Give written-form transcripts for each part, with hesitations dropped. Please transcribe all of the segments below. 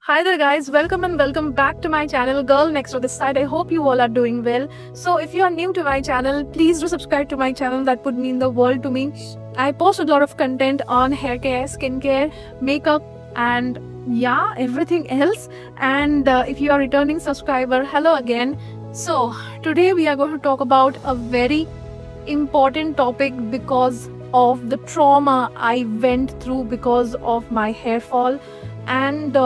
Hi there guys, welcome and welcome back to my channel Girl Next to this side. I hope you all are doing well. So if you are new to my channel, please do subscribe to my channel. That would mean the world to me. I post a lot of content on hair care, skincare, makeup and yeah, everything else. And if you are a returning subscriber, hello again. So today we are going to talk about a very important topic because of the trauma I went through because of my hair fall and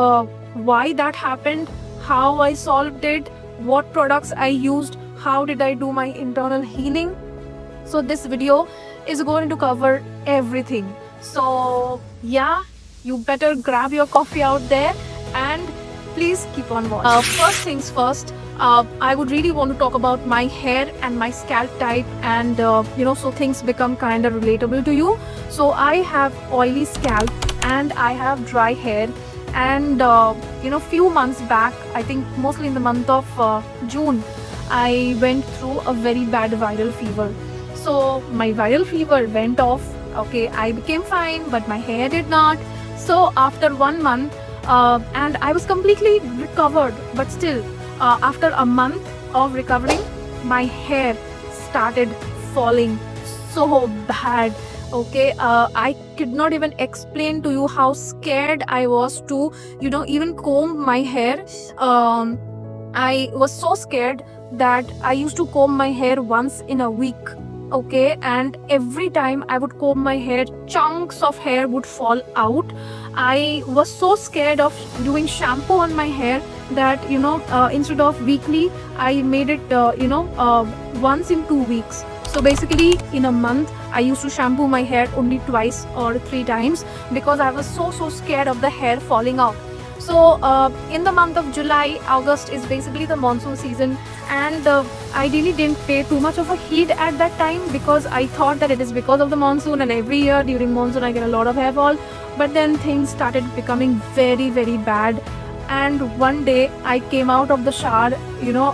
why that happened, how I solved it, what products I used, how did I do my internal healing. So this video is going to cover everything. So yeah, you better grab your coffee out there and please keep on watching. First things first, I would really want to talk about my hair and my scalp type and so things become kind of relatable to you. So I have oily scalp and I have dry hair, and few months back, I think mostly in the month of June, I went through a very bad viral fever. So my viral fever went off. Okay, I became fine, but my hair did not. So after 1 month, and I was completely recovered, but still after a month of recovering, my hair started falling so bad. Okay, I could not even explain to you how scared I was to even comb my hair. I was so scared that I used to comb my hair once in a week. Okay, and every time I would comb my hair, chunks of hair would fall out. I was so scared of doing shampoo on my hair that instead of weekly, I made it once in 2 weeks. So basically in a month I used to shampoo my hair only twice or 3 times because I was so scared of the hair falling out. So in the month of July, August is basically the monsoon season, and I really didn't pay too much of a heed at that time because I thought that it is because of the monsoon, and every year during monsoon I get a lot of hair fall. But then things started becoming very bad, and one day I came out of the shower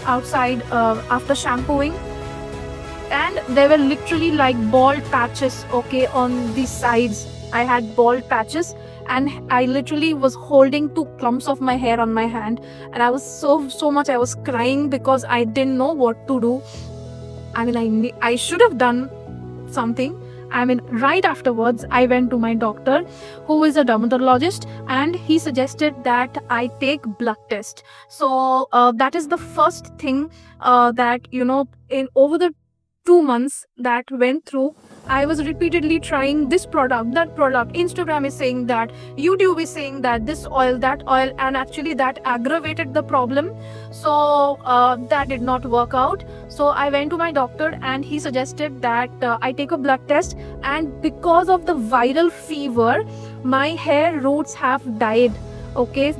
outside after shampooing, and there were literally like bald patches, okay, on the sides. I had bald patches, and I literally was holding 2 clumps of my hair on my hand, and I was so much, I was crying because I didn't know what to do. I mean, I should have done something. I mean, right afterwards I went to my doctor, who is a dermatologist, and he suggested that I take blood test. So that is the first thing that in over the 2 months that went through, I was repeatedly trying this product, that product. Instagram is saying that, YouTube is saying that, this oil, that oil, and actually that aggravated the problem. So that did not work out. So I went to my doctor and he suggested that I take a blood test, and because of the viral fever, my hair roots have died. Okay,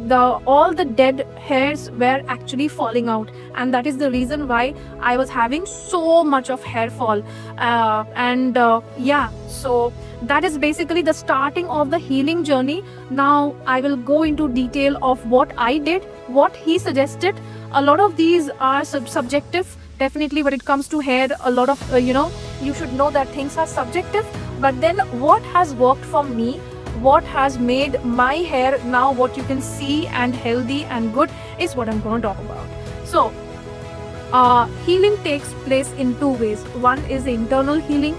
all the dead hairs were actually falling out, and that is the reason why I was having so much of hair fall. Yeah, so that is basically the starting of the healing journey. Now I will go into detail of what I did, what he suggested. A lot of these are subjective, definitely. When it comes to hair, a lot of you should know that things are subjective, but then what has worked for me, what has made my hair now what you can see and healthy and good, is what I'm going to talk about. So healing takes place in 2 ways. One is internal healing,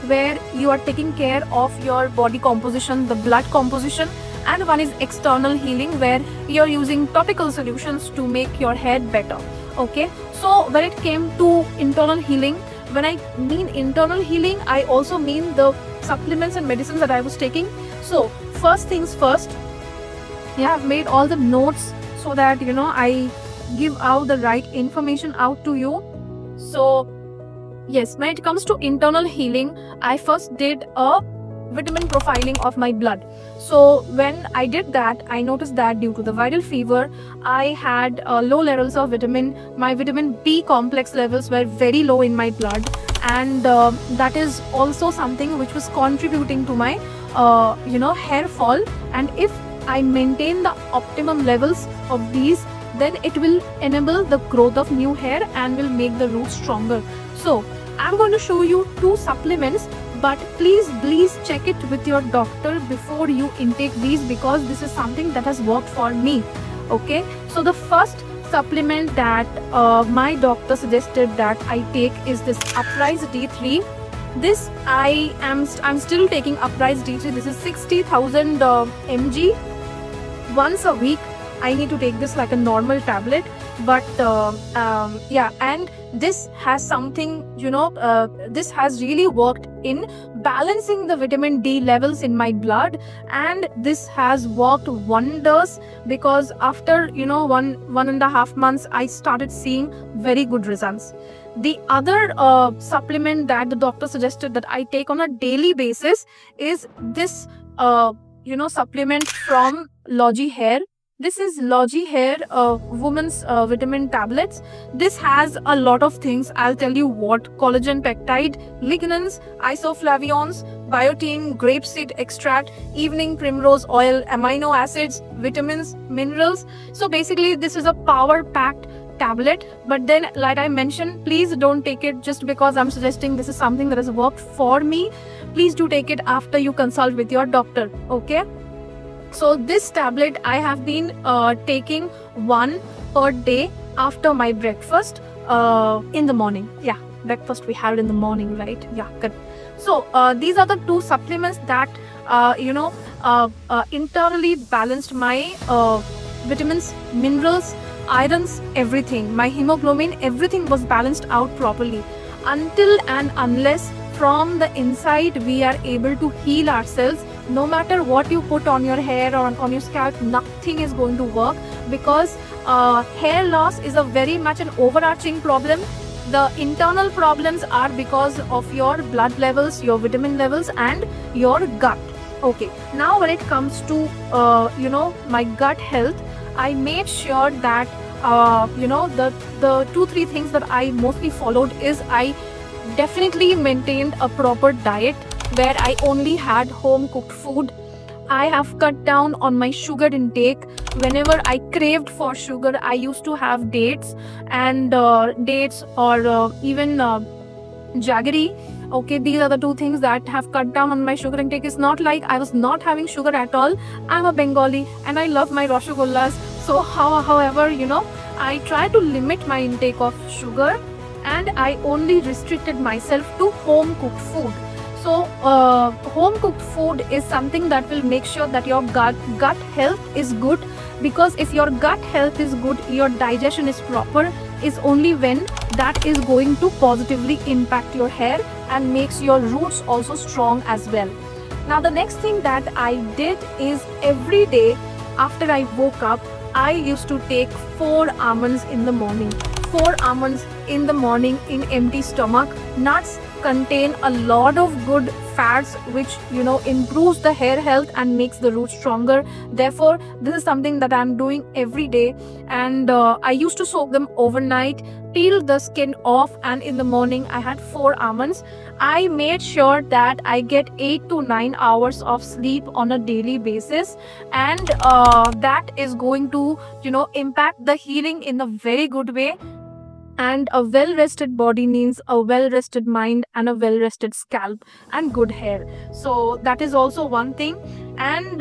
where you are taking care of your body composition, the blood composition, and one is external healing, where you're using topical solutions to make your hair better. Okay, so when it came to internal healing, when I mean internal healing, I also mean the supplements and medicines that I was taking. So first things first, yeah, I've made all the notes so that I give out the right information out to you. So yes, when it comes to internal healing, I first did a vitamin profiling of my blood. So when I did that, I noticed that due to the viral fever, I had low levels of vitamin. My vitamin B complex levels were very low in my blood, and that is also something which was contributing to my hair fall. And if I maintain the optimum levels of these, then it will enable the growth of new hair and will make the roots stronger. So I'm going to show you 2 supplements, but please check it with your doctor before you intake these, because this is something that has worked for me. Okay, so the first supplement that my doctor suggested that I take is this Uprise D3. This I'm still taking Uprise D3. This is 60,000 mg. Once a week I need to take this like a normal tablet, but yeah, and this has something, this has really worked in balancing the vitamin D levels in my blood, and this has worked wonders, because after 1.5 months I started seeing very good results. The other supplement that the doctor suggested that I take on a daily basis is this supplement from Logi Hair. This is Logi Hair women's vitamin tablets. This has a lot of things. I'll tell you what: collagen peptide, lignans, isoflavones, biotin, grapeseed extract, evening primrose oil, amino acids, vitamins, minerals. So basically this is a power packed tablet. But then, like I mentioned, please don't take it just because I'm suggesting this is something that has worked for me. Please do take it after you consult with your doctor. Okay, so this tablet I have been taking one per day after my breakfast in the morning. Yeah, breakfast we had in the morning, right? Yeah, good. So these are the two supplements that internally balanced my vitamins, minerals, irons, everything. My hemoglobin, everything was balanced out properly. Until and unless from the inside we are able to heal ourselves, no matter what you put on your hair or on your scalp, nothing is going to work, because hair loss is a very much an overarching problem. The internal problems are because of your blood levels, your vitamin levels, and your gut. Okay, now when it comes to my gut health, I made sure that the 2-3 things that I mostly followed is I definitely maintained a proper diet where I only had home cooked food. I have cut down on my sugar intake. Whenever I craved for sugar, I used to have dates or even jaggery. Okay, these are the 2 things that have cut down on my sugar intake. It's not like I was not having sugar at all. I'm a Bengali and I love my Rasagullas. So however, I try to limit my intake of sugar, and I only restricted myself to home cooked food. So home cooked food is something that will make sure that your gut health is good, because if your gut health is good, your digestion is proper, is only when that is going to positively impact your hair and makes your roots also strong as well. Now the next thing that I did is every day after I woke up, I used to take 4 almonds in the morning. 4 almonds in the morning in empty stomach. Nuts contain a lot of good fats which improves the hair health and makes the roots stronger. Therefore this is something that I'm doing every day, and I used to soak them overnight, peel the skin off, and in the morning I had 4 almonds. I made sure that I get 8 to 9 hours of sleep on a daily basis, and that is going to impact the healing in a very good way. And a well-rested body means a well-rested mind and a well-rested scalp and good hair. So that is also one thing. And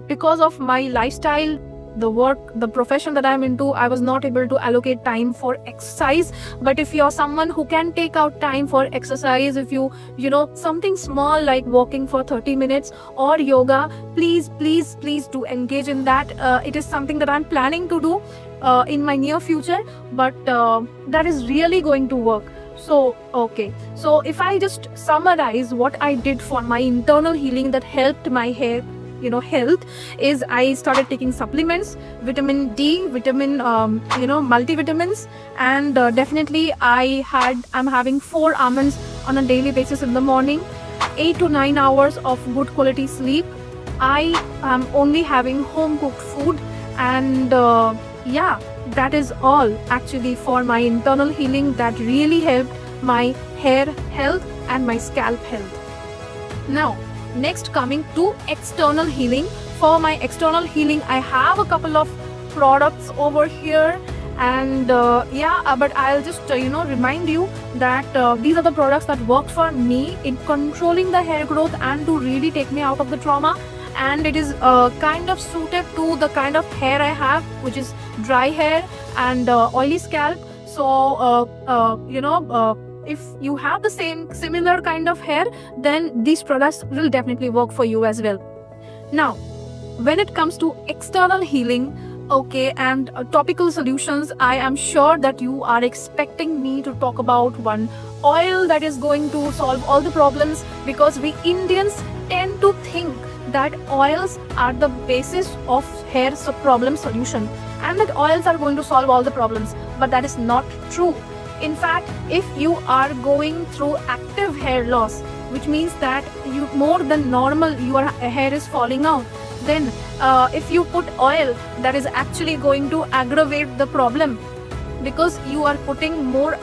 because of my lifestyle, the work, the profession that I'm into, I was not able to allocate time for exercise. But if you're someone who can take out time for exercise, if you something small like walking for 30 minutes or yoga, please do engage in that. It is something that I'm planning to do in my near future, but that is really going to work. So okay, so if I just summarize what I did for my internal healing that helped my hair health, is I started taking supplements, vitamin D, vitamin multivitamins, and definitely I'm having 4 almonds on a daily basis in the morning, 8 to 9 hours of good quality sleep. I am only having home cooked food, and yeah, that is all actually for my internal healing that really helped my hair health and my scalp health. Now next, coming to external healing. For my external healing, I have a couple of products over here, and but I'll just remind you that these are the products that worked for me in controlling the hair growth and to really take me out of the trauma. and it is kind of suited to the kind of hair I have, which is dry hair and oily scalp. So if you have the similar kind of hair, then these products will definitely work for you as well. Now, when it comes to external healing, okay, and topical solutions, I am sure that you are expecting me to talk about one oil that is going to solve all the problems, because we Indians tend to think that oils are the basis of hair problem solution, and that oils are going to solve all the problems, but that is not true. In fact, if you are going through active hair loss, which means that you more than normal your hair is falling out, then if you put oil, that is actually going to aggravate the problem, because you are putting more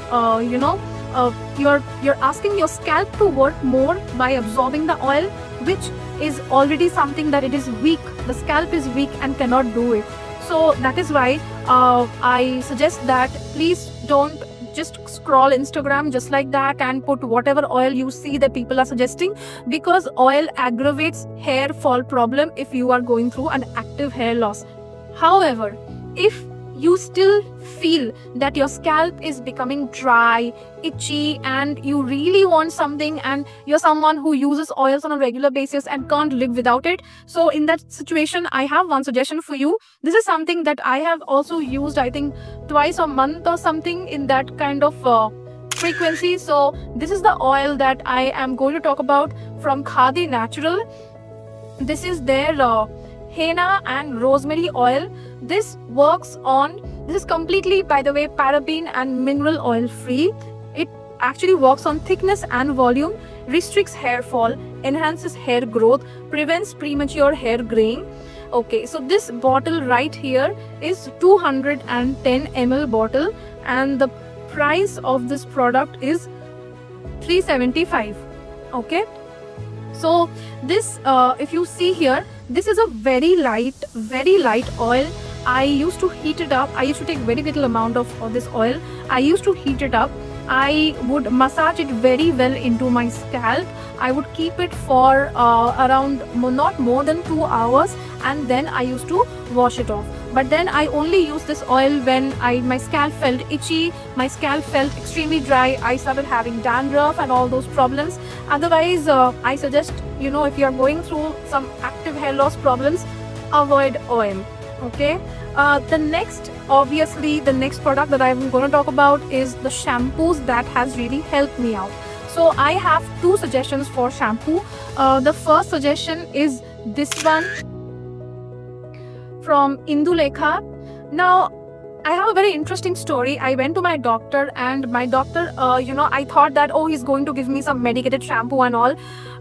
you're asking your scalp to work more by absorbing the oil, which is already something that it is weak. The scalp is weak and cannot do it. So that is why I suggest that please don't just scroll Instagram just like that and put whatever oil you see that people are suggesting, because oil aggravates hair fall problem if you are going through an active hair loss. However, if you still feel that your scalp is becoming dry, itchy, and you really want something, and you're someone who uses oils on a regular basis and can't live without it, so in that situation I have one suggestion for you. This is something that I have also used, I think twice a month or something, in that kind of frequency. So this is the oil that I am going to talk about from Khadi Natural. This is their henna and rosemary oil. This is completely, by the way, paraben and mineral oil free. It actually works on thickness and volume, restricts hair fall, enhances hair growth, prevents premature hair graying. Okay, so this bottle right here is 210 ml bottle, and the price of this product is 375. okay, so this if you see here, this is a very light oil. I used to heat it up. I used to take very little amount of this oil. I used to heat it up. I would massage it very well into my scalp. I would keep it for around not more than 2 hours, and then I used to wash it off. But then I only used this oil when my scalp felt itchy, my scalp felt extremely dry, I started having dandruff and all those problems. Otherwise, I suggest, if you are going through some active hair loss problems, avoid oil. Okay, the next product that I'm going to talk about is the shampoos that has really helped me out. So I have two suggestions for shampoo. The first suggestion is this one from Indulekha. Now, I have a very interesting story. I went to my doctor, and my doctor, I thought that, oh, he's going to give me some medicated shampoo and all.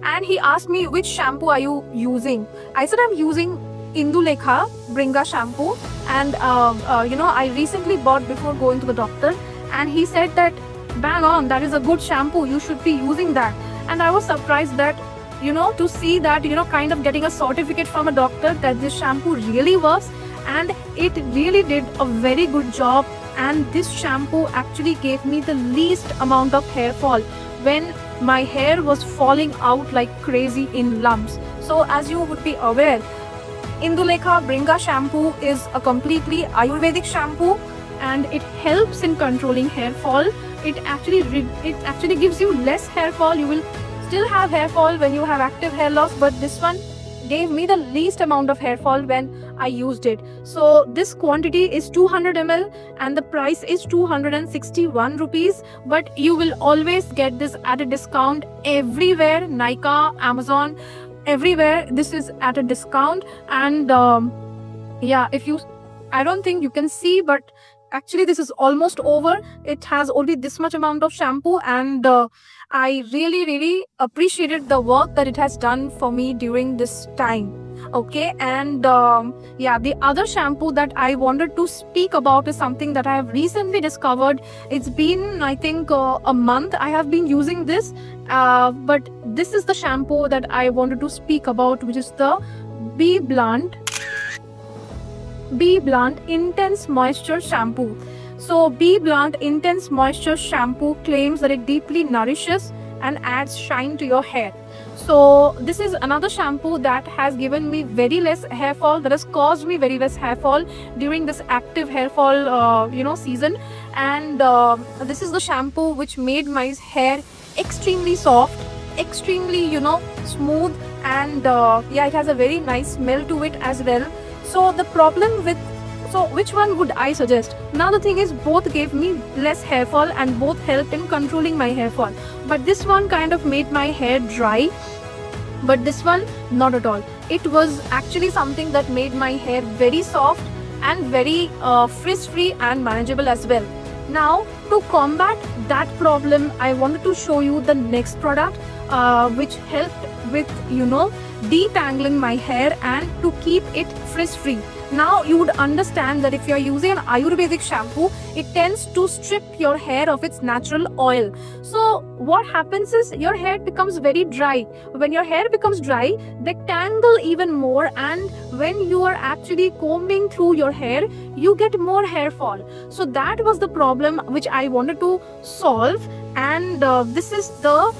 And he asked me, which shampoo are you using? I said, I'm using Indulekha Bringa shampoo, and I recently bought before going to the doctor, and he said that, bang on, that is a good shampoo, you should be using that. And I was surprised that, to see that, kind of getting a certificate from a doctor that this shampoo really works, and it really did a very good job. And this shampoo actually gave me the least amount of hair fall when my hair was falling out like crazy in lumps. So as you would be aware, Indulekha Bringa shampoo is a completely Ayurvedic shampoo, and it helps in controlling hair fall. It actually gives you less hair fall. You will still have hair fall when you have active hair loss, but this one gave me the least amount of hair fall when I used it. So this quantity is 200 ml and the price is 261 rupees, but you will always get this at a discount everywhere. Nykaa, Amazon, everywhere this is at a discount. And yeah, I don't think you can see, but actually this is almost over. It has only this much amount of shampoo, and I really appreciated the work that it has done for me during this time. Okay, and yeah, the other shampoo that I wanted to speak about is something that I have recently discovered. It's been, I think, a month I have been using this, but this is the shampoo that I wanted to speak about, which is the BBlunt Intense Moisture Shampoo. So BBlunt Intense Moisture Shampoo claims that it deeply nourishes and adds shine to your hair. So this is another shampoo that has given me very less hair fall, that has caused me very less hair fall during this active hair fall season. And this is the shampoo which made my hair extremely soft, extremely smooth, and yeah, it has a very nice smell to it as well. So the problem with, so which one would I suggest? Now the thing is, both gave me less hair fall and both helped in controlling my hair fall, but this one kind of made my hair dry, but this one not at all. It was actually something that made my hair very soft and very frizz-free and manageable as well. Now to combat that problem, I wanted to show you the next product which helped with detangling my hair and to keep it frizz-free. Now you would understand that if you are using an Ayurvedic shampoo, it tends to strip your hair of its natural oil. So what happens is your hair becomes very dry. When your hair becomes dry, they tangle even more, and when you are actually combing through your hair, you get more hair fall. So that was the problem which I wanted to solve, and this is the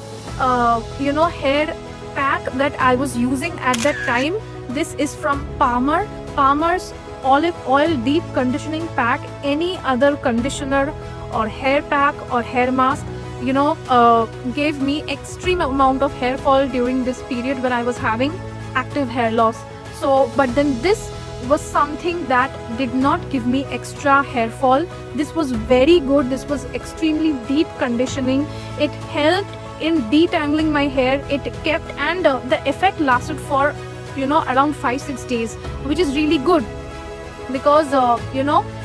hair pack that I was using at that time. This is from Palmer's olive oil deep conditioning pack. Any other conditioner or hair pack or hair mask gave me extreme amount of hair fall during this period when I was having active hair loss. So but then this was something that did not give me extra hair fall. This was very good. This was extremely deep conditioning. It helped in detangling my hair. It kept, and the effect lasted for around 5-6 days, which is really good, because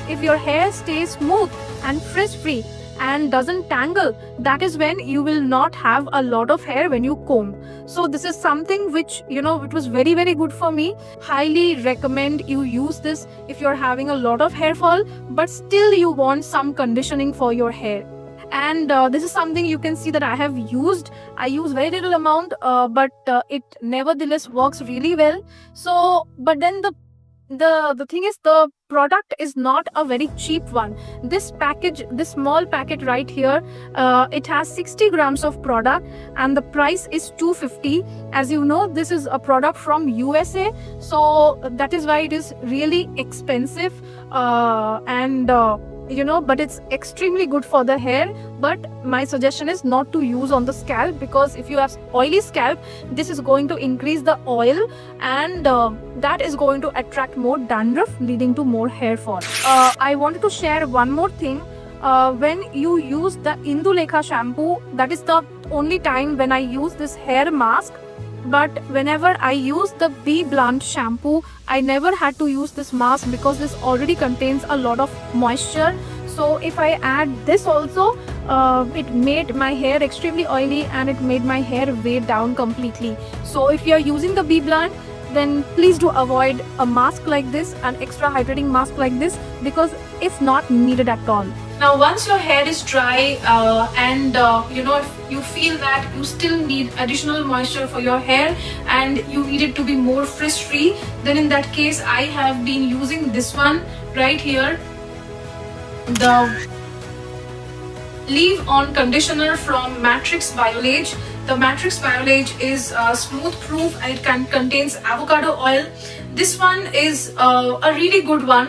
if your hair stays smooth and frizz free and doesn't tangle, that is when you will not have a lot of hair when you comb. So this is something which it was very, very good for me. Highly recommend you use this if you're having a lot of hair fall but still you want some conditioning for your hair. And this is something you can see that I have used. I use very little amount, but it nevertheless works really well. So but then the thing is, the product is not a very cheap one. This package, this small packet right here, it has 60 grams of product and the price is $250. As you know, this is a product from USA, so that is why it is really expensive, but it's extremely good for the hair. But my suggestion is not to use on the scalp, because if you have oily scalp, this is going to increase the oil, and that is going to attract more dandruff, leading to more hair fall. I wanted to share one more thing. When you use the Indulekha shampoo, that is the only time when I use this hair mask. But whenever I use the BBlunt shampoo, I never had to use this mask because this already contains a lot of moisture. So if I add this also, it made my hair extremely oily and it made my hair weigh down completely. So if you are using the BBlunt, then please do avoid a mask like this, an extra hydrating mask like this, because it's not needed at all. Now once your hair is dry and if you feel that you still need additional moisture for your hair and you need it to be more frizz free, then in that case I have been using this one right here, the Leave-On Conditioner from Matrix Biolage. The Matrix Biolage is smooth proof and it contains avocado oil. This one is a really good one.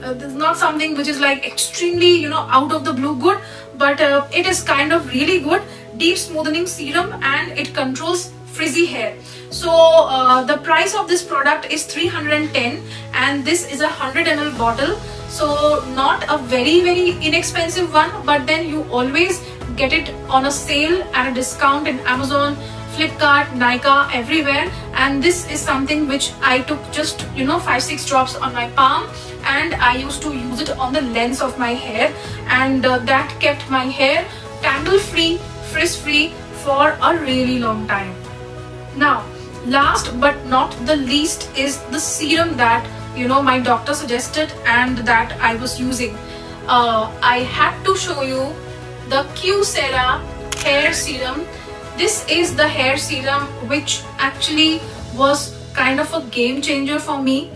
It's not something which is like extremely out of the blue good, but it is kind of really good. Deep smoothening serum and it controls frizzy hair. So the price of this product is 310 and this is a 100 ml bottle. So not a very, very inexpensive one, but then you always get it on a sale at a discount in Amazon, Flipkart, Nykaa, everywhere. And this is something which I took just 5-6 drops on my palm and I used to use it on the length of my hair, and that kept my hair tangle free, frizz free for a really long time. Now last but not the least is the serum that my doctor suggested and that I was using. I had to show you the Q-Cera hair serum. This is the hair serum which actually was kind of a game changer for me.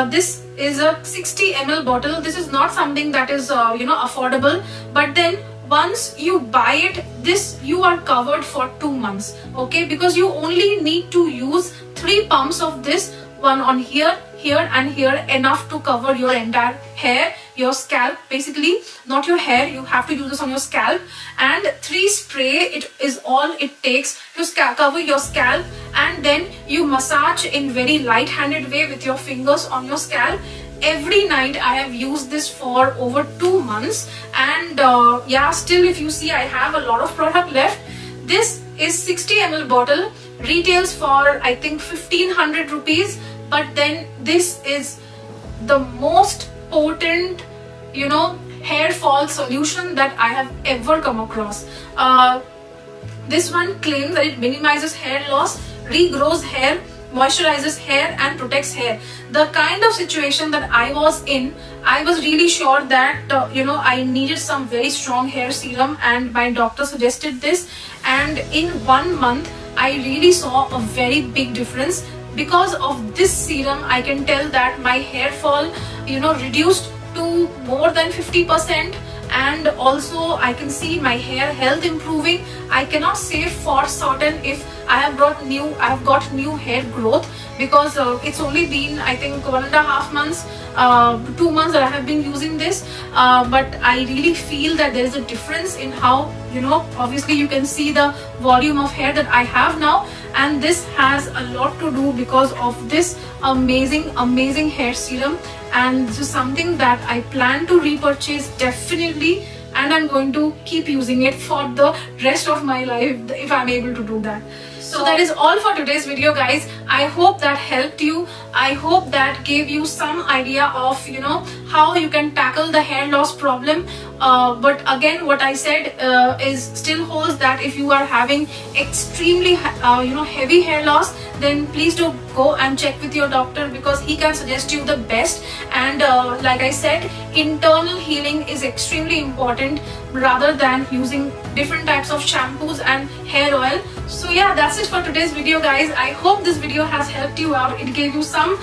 This is a 60 ml bottle. This is not something that is affordable, but then once you buy it, this you are covered for 2 months, okay, because you only need to use 3 pumps of this, one on here, here and here, enough to cover your entire hair, your scalp, basically not your hair, you have to use this on your scalp. And 3 spray, it is all it takes to cover your scalp, and then you massage in very light-handed way with your fingers on your scalp. Every night I have used this for over 2 months, and yeah, still if you see I have a lot of product left. This is 60 ml bottle, retails for I think 1500 rupees, but then this is the most potent, you know, hair fall solution that I have ever come across. This one claims that it minimizes hair loss, regrows hair, moisturizes hair and protects hair. The kind of situation that I was in, I was really sure that you know, I needed some very strong hair serum, and my doctor suggested this, and in 1 month I really saw a very big difference. Because of this serum, I can tell that my hair fall, you know, reduced to more than 50%, and also I can see my hair health improving. I cannot say for certain if I have got new hair growth, because it's only been I think 1.5 months, 2 months that I have been using this, but I really feel that there is a difference in how, you know, obviously you can see the volume of hair that I have now, and this has a lot to do because of this amazing hair serum. And this is something that I plan to repurchase definitely, and I'm going to keep using it for the rest of my life if I'm able to do that. So that is all for today's video, guys. I hope that helped you. I hope that gave you some idea of, you know, how you can tackle the hair loss problem. But again, what I said is still holds, that if you are having extremely you know, heavy hair loss, then please do go and check with your doctor, because he can suggest you the best. And like I said, internal healing is extremely important rather than using different types of shampoos and hair oil. So yeah, that's it for today's video, guys. I hope this video has helped you out. It gave you some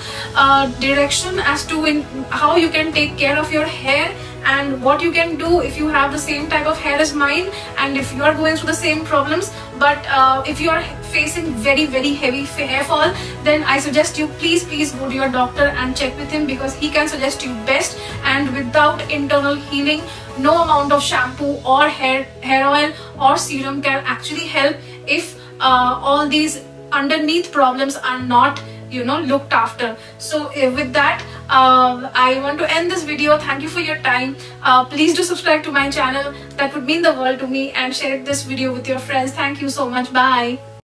direction as to how you can take care of your hair, and what you can do if you have the same type of hair as mine, and if you are going through the same problems. But if you are facing very heavy hair fall, then I suggest you please go to your doctor and check with him, because he can suggest you best. And without internal healing, no amount of shampoo or hair oil or serum can actually help if all these underneath problems are not, you know, looked after. So with that, I want to end this video. Thank you for your time. Please do subscribe to my channel, that would mean the world to me, and share this video with your friends. Thank you so much. Bye.